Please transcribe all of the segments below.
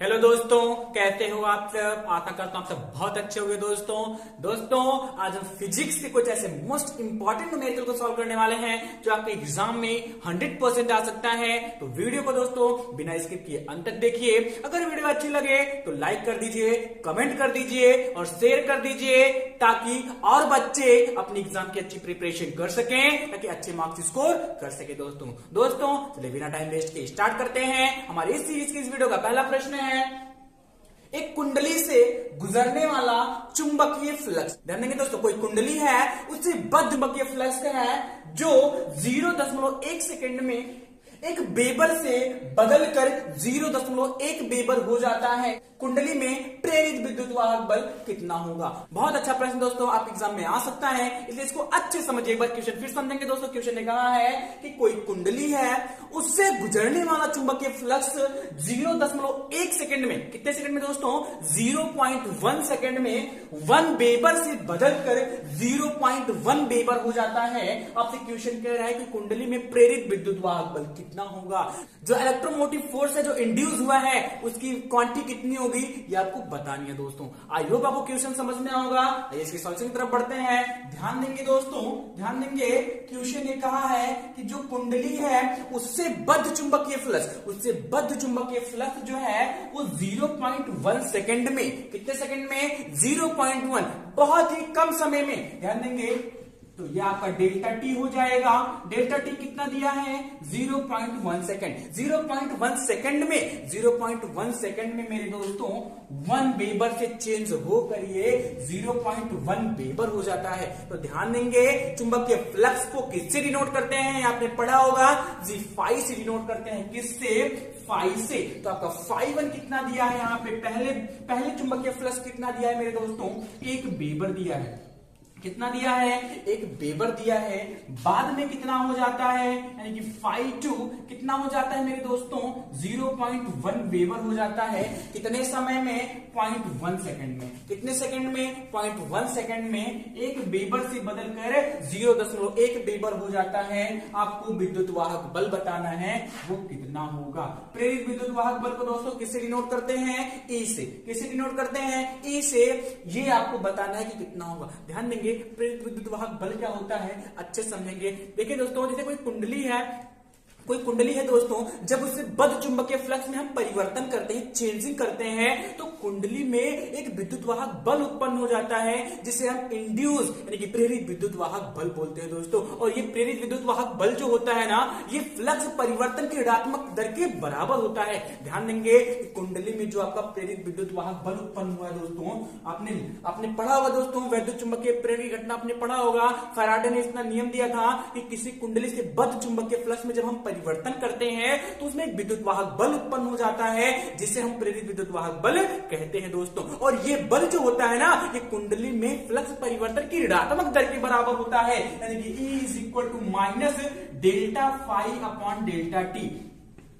Hello दोस्तों, कैसे हो आप सब। आशा करता हूं आप सब बहुत अच्छे होंगे। दोस्तों आज हम फिजिक्स के कुछ ऐसे मोस्ट इंपॉर्टेंट न्यूमेरिकल को सॉल्व करने वाले हैं जो आपके एग्जाम में 100% आ सकता है। तो वीडियो को दोस्तों बिना स्किप किए अंत तक देखिए। अगर वीडियो अच्छी लगे तो लाइक कर दीजिए, कमेंट कर दीजिए और शेयर कर दीजिए ताकि और बच्चे अपनी एग्जाम की अच्छी प्रिपरेशन कर सकें, ताकि अच्छे मार्क्स स्कोर कर सके। दोस्तों चलिए बिना टाइम वेस्ट के स्टार्ट करते हैं। हमारी इस सीरीज की इस वीडियो का पहला प्रश्न है, एक कुंडली से गुजरने वाला चुंबकीय फ्लक्स। ध्यान देंगे दोस्तों, कोई कुंडली है उससे बद्ध चुंबकीय फ्लक्स है जो 0.1 सेकेंड में एक बेबर से बदलकर 0.1 बेबर हो जाता है। कुंडली में प्रेरित विद्युत वाहक बल कितना होगा। बहुत अच्छा प्रश्न दोस्तों, आप एग्जाम में आ सकता है, इसलिए इसको अच्छे समझिए। एक बार क्वेश्चन फिर समझेंगे दोस्तों। क्वेश्चन ने कहा है कि कोई कुंडली है, उससे गुजरने वाला चुंबकीय फ्लक्स 0.1 सेकेंड में, कितने सेकेंड में दोस्तों, 0.1 सेकेंड में 1 बेबर से बदलकर 0.1 बेबर हो जाता है। आपसे क्वेश्चन कह रहा है कि कुंडली में प्रेरित विद्युत वाहक बल कितना होगा। जो इलेक्ट्रोमोटिव फोर्स है जो इंड्यूस हुआ है उसकी क्वांटिटी कितनी होगी, ये आपको बतानी है दोस्तों। आई होप आपको क्वेश्चन समझ में होगा। आइए इसके सॉल्यूशन की तरफ बढ़ते हैं। ध्यान देंगे दोस्तों, ध्यान देंगे। क्वेश्चन ये कहा है कि जो कुंडली है उससे बद्ध चुंबकीय फ्लक्स, उससे बद्ध चुंबकीय फ्लक्स जो है वो 0.1 सेकेंड में, कितने सेकेंड में, 0.1, बहुत ही कम समय में। ध्यान देंगे तो ये आपका डेल्टा टी हो जाएगा। डेल्टा टी कितना दिया है, 0.1 सेकेंड। 0.1 सेकेंड में, 0.1 सेकेंड में मेरे दोस्तों 1 बेबर से चेंज होकर ये 0.1 बेबर हो जाता है। तो ध्यान देंगे, चुंबकीय फ्लक्स को किससे डिनोट करते हैं, आपने पढ़ा होगा, G से डिनोट करते हैं। किससे, फाई से। तो आपका φ1 कितना दिया है यहाँ पे, पहले चुंबकीय फ्लक्स कितना दिया है मेरे दोस्तों, 1 बेबर दिया है। कितना दिया है, 1 बेबर दिया है। बाद में कितना हो जाता है, यानी कि φ2 कितना हो जाता है मेरे दोस्तों, 0.1 बेबर हो जाता है। कितने समय में, 0.1 सेकेंड में। कितने सेकेंड में, 0.1 सेकेंड में 1 बेबर से बदलकर 0.1 बेबर हो जाता है। आपको विद्युत वाहक बल बताना है, वो कितना होगा। प्रेरित विद्युत वाहक बल को दोस्तों किससे डिनोट करते हैं, E से। किससे डिनोट करते हैं, E से। ये आपको बताना है कि कितना होगा। ध्यान देंगे, प्रेरित विद्युत वाहक बल क्या होता है, अच्छे समझेंगे। देखिए दोस्तों, जैसे कोई कुंडली है दोस्तों, जब उससे बद्ध चुंबकीय फ्लक्स में हम परिवर्तन करते हैं, चेंजिंग करते हैं, तो कुंडली में एक विद्युत वाहक बल उत्पन्न हो जाता है जिसे हम इंड्यूस यानी कि प्रेरित विद्युत वाहक बल बोलते हैं दोस्तों। और ये प्रेरित विद्युत वाहक बल जो होता है ना, ये फ्लक्स परिवर्तन के ऋणात्मक दर के बराबर होता है। ध्यान देंगे, कुंडली में जो आपका प्रेरित विद्युत वाहक बल उत्पन्न हुआ है दोस्तों, आपने पढ़ा होगा दोस्तों, वैद्युत चुंबकीय प्रेरण की घटना आपने पढ़ा होगा। फैराडे ने इतना नियम दिया था कि किसी कुंडली से बद्ध चुंबकीय फ्लक्स में जब हम परिवर्तन करते हैं तो उसमें एक विद्युत वाहक बल उत्पन्न हो जाता है जिसे हम प्रेरित विद्युत वाहक बल कहते हैं दोस्तों। और ये बल जो होता है ना, ये कुंडली में फ्लक्स परिवर्तन की ऋणात्मक दर के बराबर होता है, यानी कि E is equal to minus delta phi upon delta T.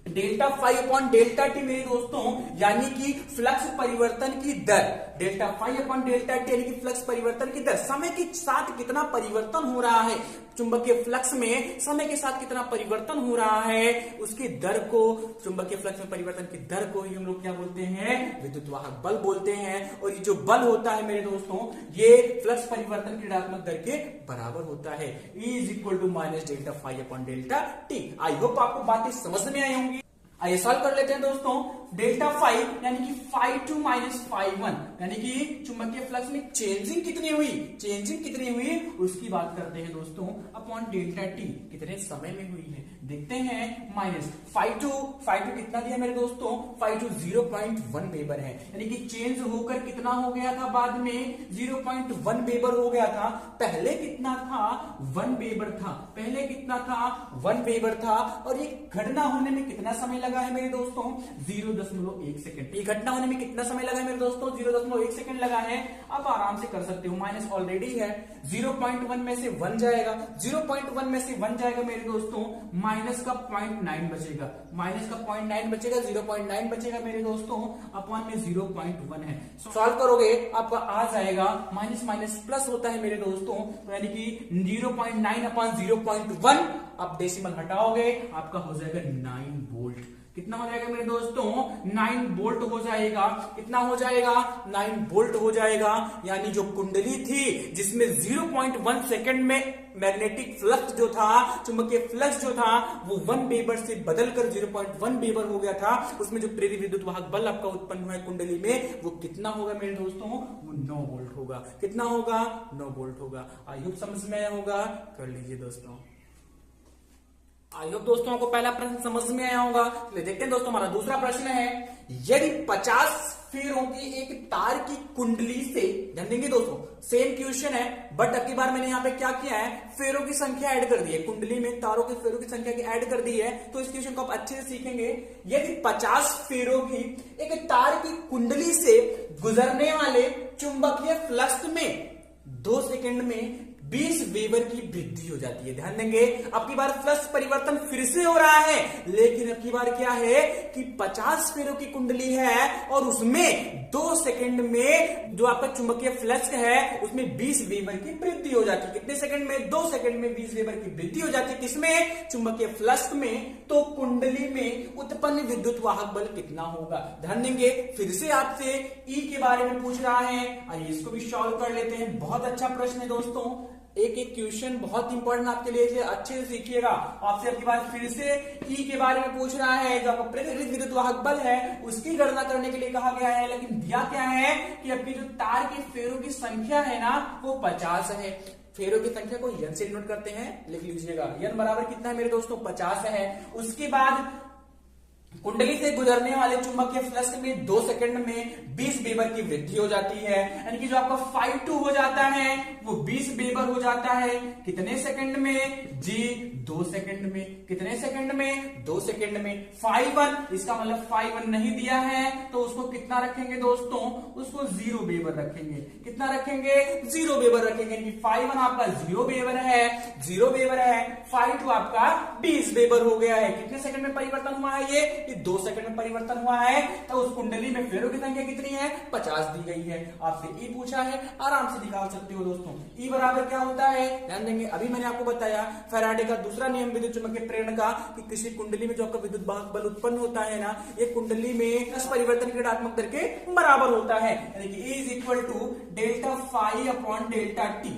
Delta phi upon delta T मेरे दोस्तों, यानी कि फ्लक्स परिवर्तन की दर। Delta phi upon delta T यानी कि फ्लक्स परिवर्तन की दर, समय के साथ कितना परिवर्तन हो रहा है चुंबकीय फ्लक्स में, समय के साथ कितना परिवर्तन हो रहा है, उसकी दर को, चुंबकीय फ्लक्स में परिवर्तन की दर को ही हम लोग क्या बोलते हैं, विद्युत वाहक बल बोलते हैं। और ये जो बल होता है मेरे दोस्तों, ये फ्लक्स परिवर्तन की ऋणात्मक दर के बराबर होता है। E is equal to minus delta phi upon delta T. I hope आपको बातें समझ में आई होंगी। आइए सॉल्व कर लेते हैं दोस्तों। डेल्टा फाइव यानी कि φ2 माइनस φ1, यानी कि चुंबकीय फ्लक्स में चेंजिंग कितनी हुई उसकी बात करते हैं दोस्तों, अपॉन डेल्टा टी, कितने समय में हुई है देखते हैं। माइनस φ2 कितना दिया मेरे दोस्तों, φ2 0.1 बेबर है, यानी कि चेंज होकर कितना हो गया था, बाद में 0.1 बेबर हो गया था। पहले कितना था, 1 बेबर था। पहले कितना था, 1 बेबर था। और ये घटना होने में कितना समय लगा है मेरे दोस्तों, 0.1 सेकंड। ये घटना होने में कितना समय लगा है मेरे दोस्तों, 0.1 सेकंड लगा है। अब आराम से कर सकते हो, माइनस ऑलरेडी है, 0.1 में से 1 जाएगा, 0.1 में से 1 जाएगा मेरे दोस्तों, माइनस का 0.9 बचेगा, 0.9 बचेगा मेरे दोस्तों, अपॉन में 0.1 है। सॉल्व करोगे आपका आ जाएगा, माइनस माइनस प्लस होता है मेरे दोस्तों, तो यानी कि 0.9 अपॉन 0.1, आप डेसिमल हटाओगे आपका हो जाएगा 9 वोल्ट। कितना हो जाएगा मेरे दोस्तों 9 वोल्ट हो जाएगा। कितना हो जाएगा 9 वोल्ट हो जाएगा। यानी जो कुंडली थी जिसमें 0.1 सेकंड में मैग्नेटिक फ्लक्स जो था, चुंबकीय फ्लक्स जो था वो 1 वेबर से बदलकर 0.1 वेबर हो गया था, उसमें जो प्रेरित विद्युत वाहक बल आपका उत्पन्न हुआ है कुंडली में वो कितना होगा मेरे दोस्तों, वो 9 वोल्ट होगा। कितना होगा 9 वोल्ट होगा। आई होप समझ में आया होगा, कर लीजिए दोस्तों। आई होप दोस्तों आपको पहला प्रश्न समझ में आया होगा। तो देखते हैं दोस्तों हमारा दूसरा प्रश्न है, यदि 50 फेरों की एक तार की कुंडली से, ध्यान देंगे दोस्तों सेम क्वेश्चन है बट अब की बार मैंने यहाँ पे क्या किया है, फेरों की संख्या ऐड कर दी है, कुंडली में तारों के फेरों की संख्या की ऐड कर दी है, तो इस क्वेश्चन को आप अच्छे से सीखेंगे। यदि 50 फेरों की एक तार की कुंडली से गुजरने वाले चुंबकीय फ्लक्स में 2 सेकंड में 20 वेबर की वृद्धि हो जाती है। ध्यान देंगे अब की बार फ्लक्स परिवर्तन फिर से हो रहा है, लेकिन अब की बार क्या है कि 50 फेरों की कुंडली है और उसमें 2 सेकंड में जो आपका चुंबकीय फ्लक्स है उसमें 20 वेबर की वृद्धि हो जाती है। कितने सेकंड में 2 सेकंड में 20 वेबर की वृद्धि हो जाती है। किसमें, चुंबकीय फ्लक्स में। तो कुंडली में उत्पन्न विद्युत वाहक बल कितना होगा। ध्यान देंगे फिर से आपसे ई के बारे में पूछ रहा है, आइए इसको भी सॉल्व कर लेते हैं। बहुत अच्छा प्रश्न है दोस्तों, एक एक क्वेश्चन बहुत इंपॉर्टेंट आपके लिए, इसे अच्छे से सीखिएगा। आपसे आपके पास फिर से ई के बारे में पूछ रहा है, जो आपका प्रेरित विद्युत वाहक बल है उसकी गणना करने के लिए कहा गया है, लेकिन दिया क्या है कि आपकी जो तार की फेरों की संख्या है ना वो 50 है। फेरों की संख्या को n से डिनोट करते हैं, लिख लीजिएगा n बराबर कितना है मेरे दोस्तों 50 है। उसके बाद कुंडली से गुजरने वाले चुंबकीय फ्लक्स में 2 सेकंड में 20 वेबर की वृद्धि हो जाती है, यानी कि जो आपका 5-2 हो जाता है वो 20 वेबर हो जाता है। कितने सेकंड में जी, 2 सेकंड में। कितने सेकंड में, 2 सेकंड में। 5-1 इसका मतलब 5-1 नहीं दिया है तो उसको कितना रखेंगे दोस्तों, उसको 0 वेबर रखेंगे। कितना रखेंगे, 0 वेबर रखेंगे। 5-1 आपका 0 वेबर है, 0 वेबर है। 5-2 आपका 20 वेबर हो गया है। कितने सेकंड में परिवर्तन हुआ है, ये 2 सेकंड में परिवर्तन हुआ है। तो उस कुंडली में फेरों की संख्या कितनी है, 50 दी गई है। आपसे ई पूछा है, आराम से निकाल सकते हो दोस्तों। ई बराबर क्या होता है, ध्यान देंगे अभी मैंने आपको बताया फैराडे का दूसरा नियम विद्युत चुंबकीय प्रेरण का, कि किसी कुंडली में जो आपका विद्युत वाहक बल उत्पन्न होता है ना, ये कुंडली में इस परिवर्तन के ऋणात्मक दर के बराबर होता है, यानी कि E is equal to delta phi upon delta T.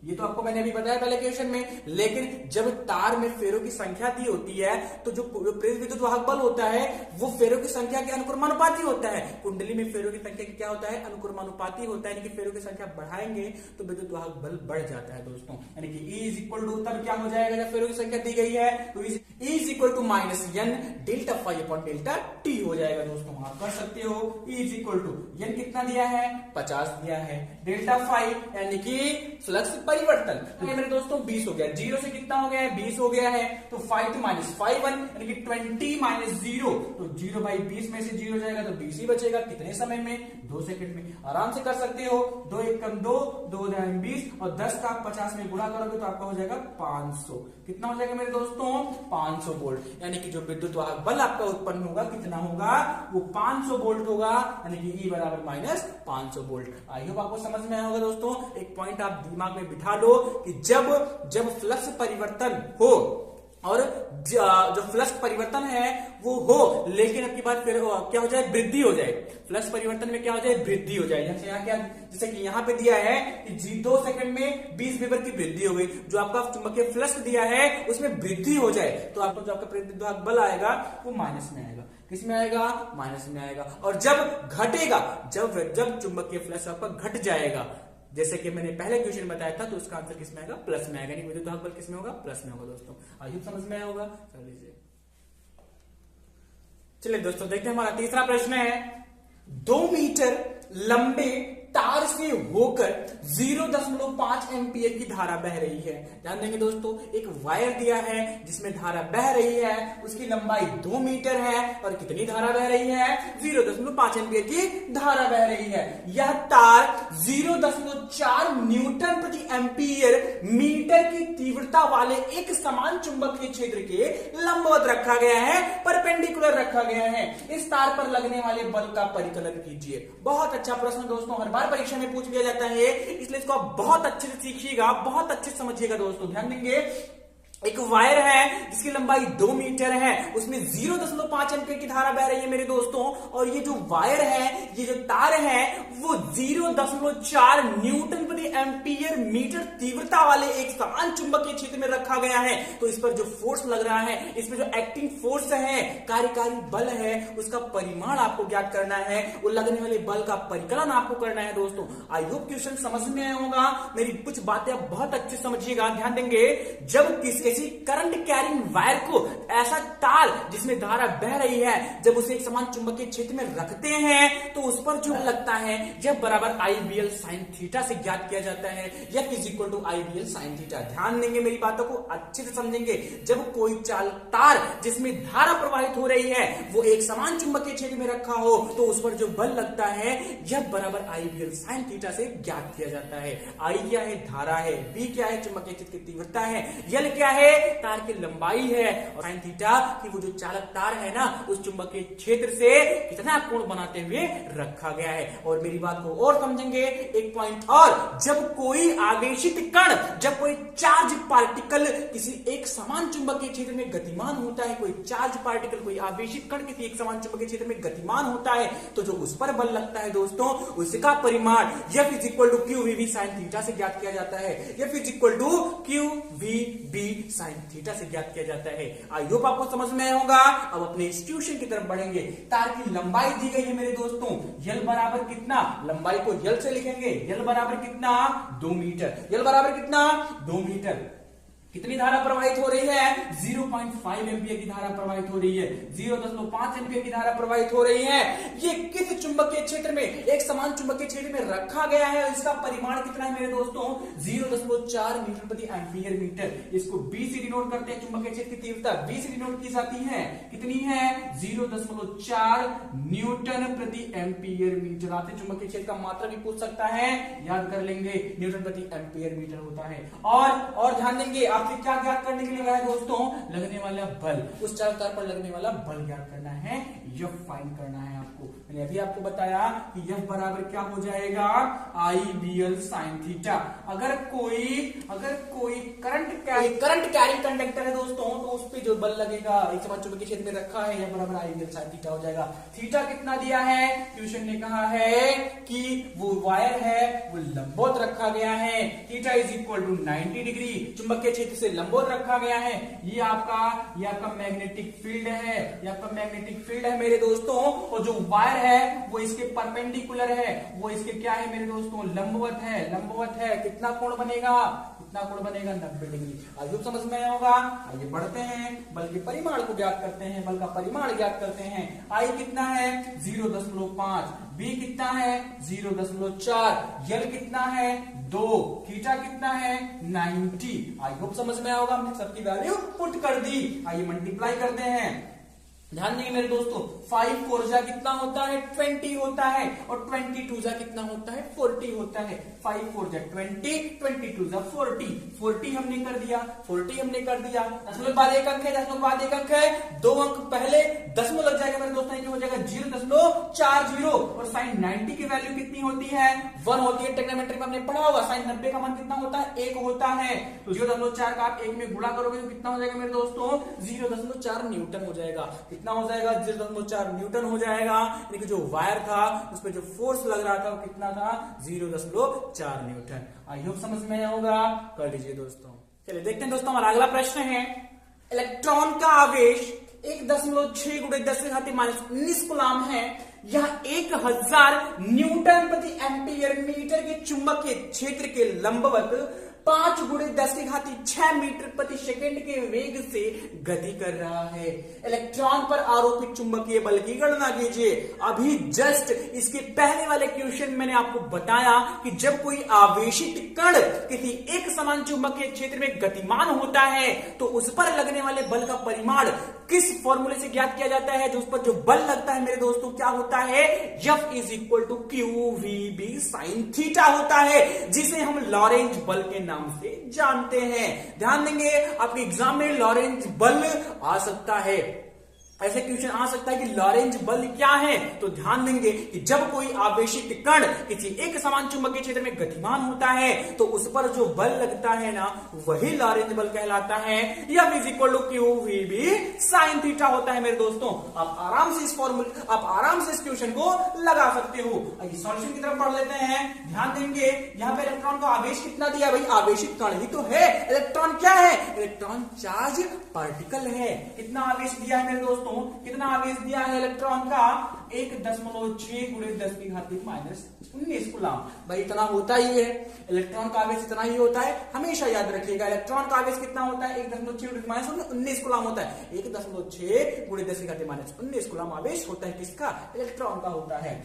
ये तो आपको मैंने अभी बताया पहले क्वेश्चन में। लेकिन जब तार में फेरों की संख्या दी होती है तो जो प्रेरित विद्युत वाहक बल होता है वो फेरों की संख्या के अनुक्रमानुपाती होता है। कुंडली में फेरों की संख्या क्या होता है, अनुक्रमानुपाती होता है, यानी कि फेरों की संख्या बढ़ाएंगे तो विद्युत वाहक बल बढ़ जाता है दोस्तों। यानी कि E इज इक्वल टू, तब क्या हो जाएगा जब फेरों की संख्या दी गई है तो E is equal to minus n delta phi upon delta T हो जाएगा दोस्तों। आप कर सकते हो E is equal to n कितना दिया है, 50 दिया है, डेल्टा फाई यानी कि फ्लक्स परिवर्तन तो ये मेरे दोस्तों 20 हो गया। 0 से कितना हो गया है, 20 हो गया है। तो 5 2 माइनस 5-1 यानी कि 20 माइनस 0, तो 0 बाई 20 में से 0 जाएगा तो 20 ही बचेगा। कितने समय में, 2 सेकंड में। आराम से कर सकते हो। 2 1 कम 2, 2 20 और 10 का 50 में गुणा करोगे तो आपका हो जाएगा 500। कितना हो जाएगा मेरे दोस्तों, 500 वोल्ट। यानी कि जो विद्युत वाहक बल आपका उत्पन्न होगा कितना होगा, वो 500 वोल्ट होगा, यानी कि E बराबर माइनस 500 वोल्ट। आई होप आपको समझ में आया होगा दोस्तों। एक पॉइंट आप दिमाग में बिठा लो कि जब फ्लक्स परिवर्तन हो और जो फ्लक्स परिवर्तन है वो हो, लेकिन अब की बात फिर क्या हो जाए, वृद्धि हो जाए। फ्लक्स परिवर्तन में क्या हो जाए, वृद्धि हो जाए। जैसे कि यहाँ पे दिया है कि 2 सेकंड में 20 वेबर की वृद्धि हो गई। जो आपका चुंबकीय फ्लक्स दिया है उसमें वृद्धि हो जाए तो आपको जो आपका प्रेरित वाहक बल आएगा वो माइनस में आएगा। किस में आएगा, माइनस में आएगा। और जब घटेगा, जब चुंबकीय फ्लक्स आपका घट जाएगा, जैसे कि मैंने पहले क्वेश्चन बताया था, तो उसका आंसर किस में आएगा, प्लस में आएगा। विद्युत वाहक बल किस में होगा, प्लस में होगा दोस्तों। आई होप समझ में आया होगा। चलिए दोस्तों देखते हैं हमारा तीसरा प्रश्न है, 2 मीटर लंबे तार से होकर 0.5 एम्पियर की धारा बह रही है। ध्यान देंगे दोस्तों, एक वायर दिया है जिसमें धारा बह रही है, उसकी लंबाई 2 मीटर है और कितनी धारा बह रही है, 0.5 एम्पियर की धारा बह रही है। यह तार 0.4 न्यूटन प्रति एम्पियर मीटर की तीव्रता वाले एक समान चुंबकीय क्षेत्र के लंबवत रखा गया है, परपेंडिकुलर रखा गया है। इस तार पर लगने वाले बल का परिकलन कीजिए। बहुत अच्छा प्रश्न दोस्तों, हर बार परीक्षा में पूछ लिया जाता है, इसलिए इसको आप बहुत अच्छे से सीखिएगा, बहुत अच्छे से समझिएगा दोस्तों। ध्यान देंगे एक वायर है जिसकी लंबाई 2 मीटर है, उसमें 0.5 एम्पीयर की धारा बह रही है मेरे दोस्तों, और ये जो वायर है, ये जो तार है, वो 0.4 न्यूटन प्रति एम्पीयर मीटर तीव्रता वाले एक समान चुंबकीय क्षेत्र में रखा गया है। तो इस पर जो फोर्स लग रहा है, इसमें जो एक्टिंग फोर्स है, कार्यकारी बल है, उसका परिमाण आपको ज्ञात करना है, वो लगने वाले बल का परिकलन आपको करना है दोस्तों। आई होप क्वेश्चन समझ में आया होगा। मेरी कुछ बातें आप बहुत अच्छे समझिएगा, ध्यान देंगे। जब किसी करंट कैरिंग वायर को, ऐसा तार जिसमें धारा बह रही है, जब उसे एक समान चुंबकीय क्षेत्र में रखते हैं तो उस पर जो लगता है F बराबर IBL sin थीटा से ज्ञात किया जाता है। F is equal to IBL sin theta. ध्यान देंगे, मेरी बातों को अच्छे से समझेंगे। जब कोई तार जिसमें धारा प्रवाहित हो रही है वो एक समान चुंबकीय क्षेत्र में रखा हो तो उस पर जो बल लगता है F बराबर IBL sin थीटा से ज्ञात किया जाता है। I क्या है? धारा है। B क्या है? चुंबकीय क्षेत्र की तीव्रता है। L क्या है? तार की लंबाई है। और साइन थीटा कि वो जो चालक तार है ना, उस चुंबकीय क्षेत्र से कितना कोण बनाते हुए रखा गया है। और मेरी बात को और समझेंगे, एक पॉइंट और, जब कोई आवेशित कण, जब कोई चार्ज पार्टिकल किसी एक समान चुंबकीय क्षेत्र में गतिमान होता है, कोई चार्ज पार्टिकल, कोई आवेशित कण किसी एक समान चुंबकीय क्षेत्र में गतिमान होता है, तो जो उस पर बल लगता है दोस्तों, उसका परिमाण F is equal to QVB sine theta से ज्ञात किया जाता है। F is equal to QVB sine theta से ज्ञात किया जाता है। आई होप आपको समझ में आया होगा। अब अपने इंस्टीट्यूशन की तरफ बढ़ेंगे। तार की लंबाई दी गई है मेरे दोस्तों, L बराबर कितना, लंबाई को L से लिखेंगे, L बराबर कितना, 2 मीटर। L बराबर कितना, 2 मीटर। कितनी धारा प्रवाहित हो रही है? 0.5 एम्पीयर की धारा प्रवाहित हो रही है। 0.5 एम्पीयर की धारा प्रवाहित हो रही है। ये किस चुंबकीय क्षेत्र में, एक समान चुंबकीय क्षेत्र में रखा गया है। इसका परिमाण कितना है मेरे दोस्तों? 0.4 मीटर प्रति एम्पीयर मीटर। इसको B से डिनोट करते हैं। चुंबकीय क्षेत्र की तीव्रता B से डिनोट की जाती है। कितनी है? 0.4 न्यूटन प्रति एम्पीयर मीटर। आपसे चुंबकीय क्षेत्र का मात्रा भी पूछ सकता है, याद कर लेंगे, न्यूटन प्रति एम्पीयर मीटर होता है। और ध्यान देंगे, आपसे क्या ज्ञात करने के लिए है दोस्तों? लगने वाला बल, उस चालक तार पर लगने वाला बल ज्ञात करना है, F फाइंड करना है आपको। मैंने अभी आपको बताया कि F बराबर क्या हो जाएगा? IBL sin theta. अगर कोई करंट कैरिंग कंडक्टर है दोस्तों, तो उस पे जो बल लगेगा, एक समान चुंबकीय क्षेत्र में रखा है, F बराबर IBL sin थीटा हो जाएगा। थीटा कितना दिया है? ट्यूशन ने कहा है कि वो वायर है वो लंबवत रखा गया है। Theta is equal to 90 degree, चुंबकीय क्षेत्र से लंबवत रखा गया है। ये आपका मैग्नेटिक फील्ड है, ये आपका मैग्नेटिक फील्ड है मेरे दोस्तों। और जो वायर है वो इसके परपेंडिकुलर है, वो इसके क्या है मेरे दोस्तों? लंबवत है। कितना कोण बनेगा? 90 डिग्री। आइए समझ में आया होगा। आइए बढ़ते हैं, बल के परिमाण को ज्ञात करते हैं। बल का परिमाण ज्ञात करते हैं। I कितना है? 0.5। B कितना है? 0.4। L कितना है? 2। थीटा कितना है? 90। आई होप समझ में आया होगा। हमने सबकी वैल्यू पुट कर दी। आइए मल्टीप्लाई करते हैं। ध्यान देंगे मेरे दोस्तों, 5 4 जा कितना होता है? 20 होता है। और 22 जा कितना होता है? 40 होता है। 5 4 जा 20, 22 जा 40 हमने कर दिया। दशमलव बाद एक अंक है, 2 अंक पहले दशमलव लग जाएगा मेरे दोस्तों, हो जाएगा 0.40। और साइन 90 की वैल्यू कितनी होती है? 1 होती है। टेक्नोमेट्री में हमने पढ़ा होगा, साइन 90 का मान कितना होता है? 1 होता है। तो 0.4 का आप 1 में गुणा करोगे तो कितना हो जाएगा मेरे दोस्तों? 0.4 न्यूटन हो जाएगा। कितना हो जाएगा? 0.4 न्यूटन हो जाएगा। यानी कि जो वायर था उस पर जो फोर्स लग रहा था वो कितना था? 0.4 न्यूटन। आई होप समझ में आया होगा। कर लीजिए दोस्तों। चलिए देखते हैं दोस्तों, हमारा अगला प्रश्न है, इलेक्ट्रॉन का आवेश 1.6 × 10⁻⁻⁹ कूलाम है। यह 1000 न्यूटन प्रति एम्पीयर मीटर के चुंबकीय क्षेत्र के लंबवत 5 × 10⁶ मीटर प्रति सेकंड के वेग से गति कर रहा है। इलेक्ट्रॉन पर आरोपित चुंबकीय बल की गणना कीजिए। अभी जस्ट इसके पहले वाले क्वेश्चन मैंने आपको बताया कि जब कोई आवेशित कण किसी एक समान चुंबकीय क्षेत्र में गतिमान होता है तो उस पर लगने वाले बल का परिमाण किस फॉर्मूले से ज्ञात किया जाता है? जो उस पर जो बल लगता है मेरे दोस्तों क्या होता है? F is equal to QVB sine theta होता है, जिसे हम लॉरेंज बल के नाम से जानते हैं। ध्यान देंगे, आपके एग्जाम में लॉरेंज बल आ सकता है। ऐसे क्वेश्चन आ सकता है कि लॉरेंज बल क्या है, तो ध्यान देंगे कि जब कोई आवेशित कण किसी एक समान चुंबकीय क्षेत्र में गतिमान होता है तो उस पर जो बल लगता है ना वही लॉरेंज बल कहलाता है। F is equal to Q V B sine theta होता है मेरे दोस्तों। आप आराम से इस क्वेश्चन को लगा सकते हो। सॉल्यूशन की तरफ बढ़ लेते हैं। ध्यान देंगे यहाँ पे इलेक्ट्रॉन का आवेश कितना दिया भाई, आवेशित कण ही तो है। इलेक्ट्रॉन क्या है, इलेक्ट्रॉन चार्ज पार्टिकल है। कितना आवेश दिया है मेरे दोस्तों, कितना आवेश दिया है इलेक्ट्रॉन का, 1.6 गुणे 10 की घात माइनस 19 कूलम। भाई इतना होता ही है, इलेक्ट्रॉन का आवेश इतना ही होता है, हमेशा याद रखिएगा। इलेक्ट्रॉन का आवेश कितना होता है, 1.6 माइनस 19 कूलम होता है। 1.6 गुणे 10 की घात माइनस 19 कूलम आवेश होता है किसका, इलेक्ट्रॉन का होता है।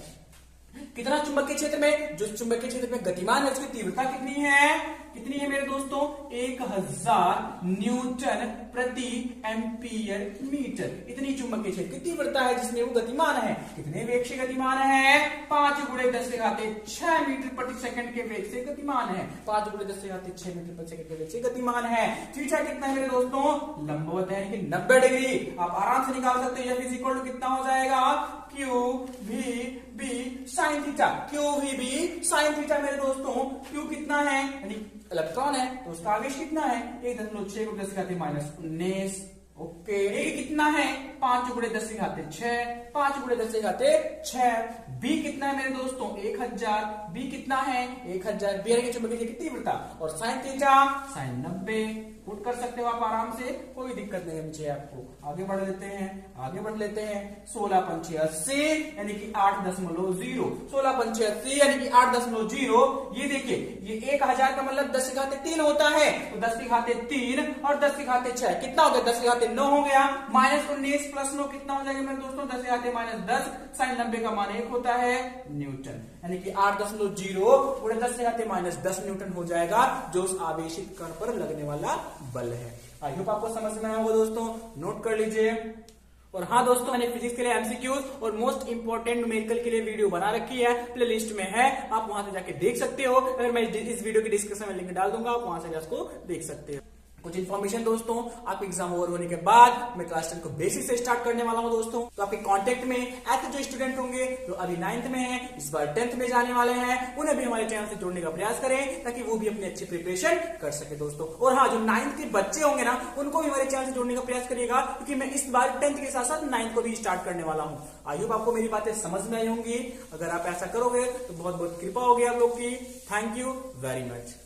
कितना चुंबकीय क्षेत्र में, जो चुंबकीय क्षेत्र में गतिमान है उसकी तीव्रता कितनी है मेरे दोस्तों, 1000 न्यूटन प्रति एम्पियर मीटर। इतनी चुंबकीय क्षेत्र की तीव्रता है जिसमें वो गतिमान है। कितने वेग से गतिमान है, 5 गुणे 10 से घाते 6 मीटर प्रति सेकंड के वेग से गतिमान है। 5 गुणे 10 से घाते 6 मीटर प्रति सेकंड के वेग से गतिमान है। थीटा कितना है मेरे दोस्तों, लंबवत है कि 90 डिग्री। आप आराम से निकाल सकते हैं। F इज इक्वल टू कितना हो जाएगा, Q V B sine theta. Q V B sine theta मेरे दोस्तों। क्यू कितना है, यानी इलेक्ट्रॉन है तो उसका आवेश कितना है, 1.6 गुणे 10 की घात माइनस 19। ओके, ये कितना है, 5 गुणे 10 की घात 6, 5 गुणे 10 की घात 6। बी कितना है मेरे दोस्तों, 1000। बी कितना है, 1000। बी की चुंबकीय क्षेत्र की तीव्रता। और साइन थीटा साइन 90। पुट कर सकते हो आप आराम से, कोई दिक्कत नहीं है मुझे। आपको आगे बढ़ लेते हैं। 16 पंचे 80 यानी कि 8.0। 16 पंचे 80 यानी कि 8.0। ये देखिए, ये 1000 का मतलब 10 की घात 3 होता है, तो 10 की घात 3 और 10 की घात 6 कितना हो गया, 10 की घात 9 हो गया। माइनस 19 प्लस 9 कितना हो जाएगा मेरे दोस्तों, 10 की घात माइनस 10। साइन 90 का मान 1 होता है न्यूटन, यानी कि 8.0 गुणे 10 की घात माइनस 10 न्यूटन हो जाएगा, जो उस आवेशित कण पर लगने वाला बल है। आई होप आपको समझ में आया होगा दोस्तों, नोट कर लीजिए। और हाँ दोस्तों, मैंने फिजिक्स के लिए एमसीक्यूज और मोस्ट इंपोर्टेंट न्यूमेरिकल के लिए वीडियो बना रखी है, प्ले लिस्ट में है, आप वहां से जाके देख सकते हो। अगर मैं इस वीडियो की डिस्क्रिप्शन में लिंक डाल दूंगा, आप वहां से उसको देख सकते हो। कुछ इन्फॉर्मेशन दोस्तों, आपके एग्जाम ओवर होने के बाद मैं क्लास 10 को बेसिक से स्टार्ट करने वाला हूं दोस्तों। तो आपके कांटेक्ट में ऐसे जो स्टूडेंट होंगे जो अभी 9th में हैं, इस बार 10th में जाने वाले हैं, उन्हें भी हमारे चैनल से जोड़ने का प्रयास करें ताकि वो भी अपनी अच्छी प्रिपरेशन कर सके दोस्तों। और हाँ, जो 9th के बच्चे होंगे ना, उनको भी हमारे चैनल से जोड़ने का प्रयास करिएगा, क्योंकि मैं इस बार 10th के साथ साथ 9th को भी स्टार्ट करने वाला हूँ। आई होप आपको मेरी बातें समझ में आई होंगी। अगर आप ऐसा करोगे तो बहुत बहुत कृपा होगी आप लोग की। Thank you very much.